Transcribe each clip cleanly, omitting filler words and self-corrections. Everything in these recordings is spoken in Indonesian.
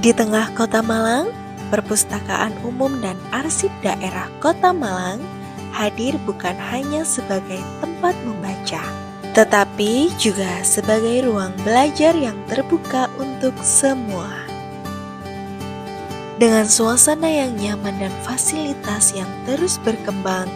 Di tengah Kota Malang, Perpustakaan Umum dan Arsip Daerah Kota Malang hadir bukan hanya sebagai tempat membaca, tetapi juga sebagai ruang belajar yang terbuka untuk semua. Dengan suasana yang nyaman dan fasilitas yang terus berkembang,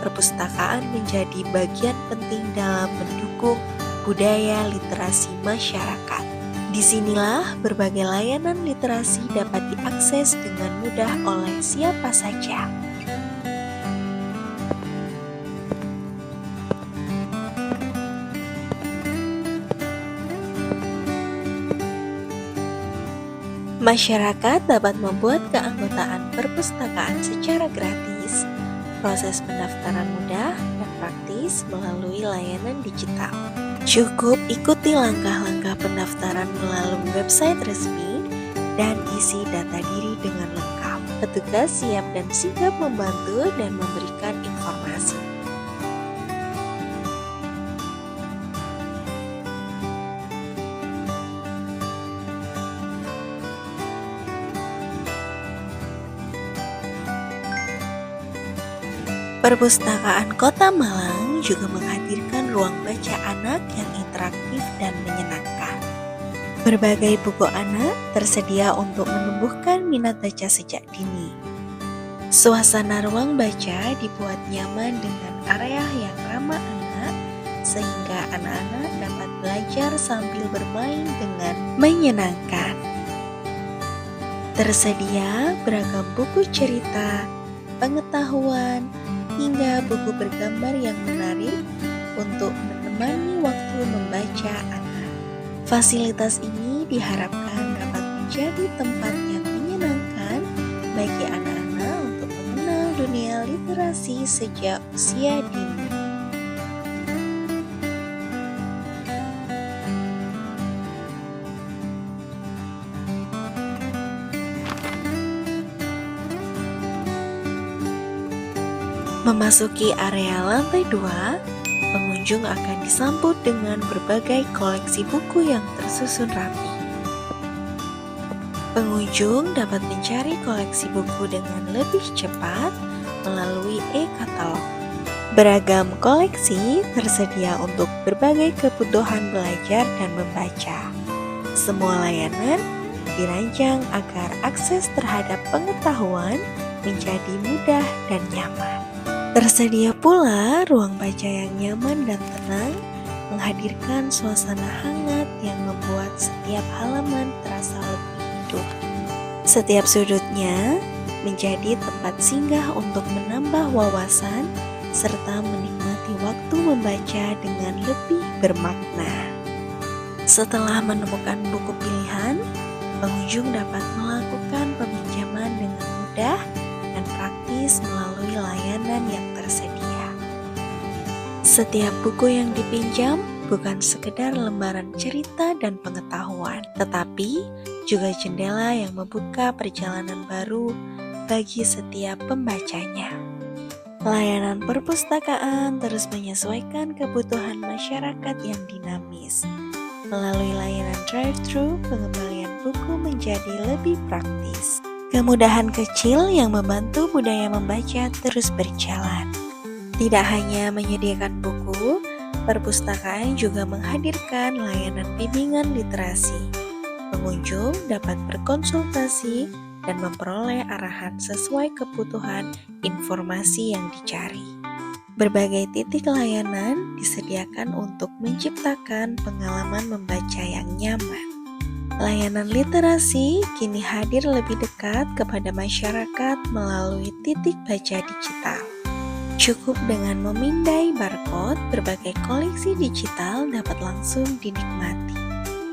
perpustakaan menjadi bagian penting dalam mendukung budaya literasi masyarakat. Disinilah berbagai layanan literasi dapat diakses dengan mudah oleh siapa saja. Masyarakat dapat membuat keanggotaan perpustakaan secara gratis. Proses pendaftaran mudah dan praktis melalui layanan digital. Cukup ikuti langkah-langkah pendaftaran melalui website resmi dan isi data diri dengan lengkap. Petugas siap dan sigap membantu dan memberikan informasi. Perpustakaan Kota Malang juga menghadirkan ruang baca anak yang interaktif dan menyenangkan. Berbagai buku anak tersedia untuk menumbuhkan minat baca sejak dini. Suasana ruang baca dibuat nyaman dengan area yang ramah anak, sehingga anak-anak dapat belajar sambil bermain dengan menyenangkan. Tersedia beragam buku cerita, pengetahuan, hingga buku bergambar yang menarik untuk menemani waktu membaca anak. Fasilitas ini diharapkan dapat menjadi tempat yang menyenangkan bagi anak-anak untuk mengenal dunia literasi sejak usia dini. Memasuki area lantai 2, pengunjung akan disambut dengan berbagai koleksi buku yang tersusun rapi. Pengunjung dapat mencari koleksi buku dengan lebih cepat melalui e-katalog. Beragam koleksi tersedia untuk berbagai kebutuhan belajar dan membaca. Semua layanan dirancang agar akses terhadap pengetahuan menjadi mudah dan nyaman. Tersedia pula ruang baca yang nyaman dan tenang, menghadirkan suasana hangat yang membuat setiap halaman terasa lebih hidup. Setiap sudutnya menjadi tempat singgah untuk menambah wawasan serta menikmati waktu membaca dengan lebih bermakna. Setelah menemukan buku pilihan, pengunjung dapat melakukan peminjaman dengan mudah dan praktis melalui layanan yang tersedia. Setiap buku yang dipinjam bukan sekedar lembaran cerita dan pengetahuan, tetapi juga jendela yang membuka perjalanan baru bagi setiap pembacanya. Layanan perpustakaan terus menyesuaikan kebutuhan masyarakat yang dinamis. Melalui layanan drive-thru, pengembalian buku menjadi lebih praktis. Kemudahan kecil yang membantu budaya membaca terus berjalan. Tidak hanya menyediakan buku, perpustakaan juga menghadirkan layanan bimbingan literasi. Pengunjung dapat berkonsultasi dan memperoleh arahan sesuai kebutuhan informasi yang dicari. Berbagai titik layanan disediakan untuk menciptakan pengalaman membaca yang nyaman. Layanan literasi kini hadir lebih dekat kepada masyarakat melalui titik baca digital. Cukup dengan memindai barcode, berbagai koleksi digital dapat langsung dinikmati.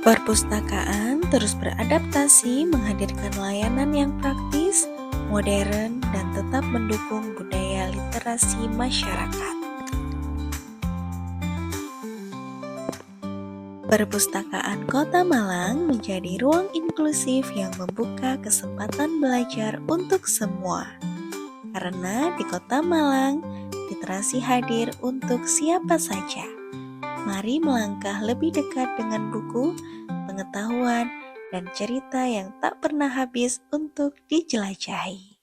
Perpustakaan terus beradaptasi menghadirkan layanan yang praktis, modern, dan tetap mendukung budaya literasi masyarakat. Perpustakaan Kota Malang menjadi ruang inklusif yang membuka kesempatan belajar untuk semua. Karena di Kota Malang, literasi hadir untuk siapa saja. Mari melangkah lebih dekat dengan buku, pengetahuan, dan cerita yang tak pernah habis untuk dijelajahi.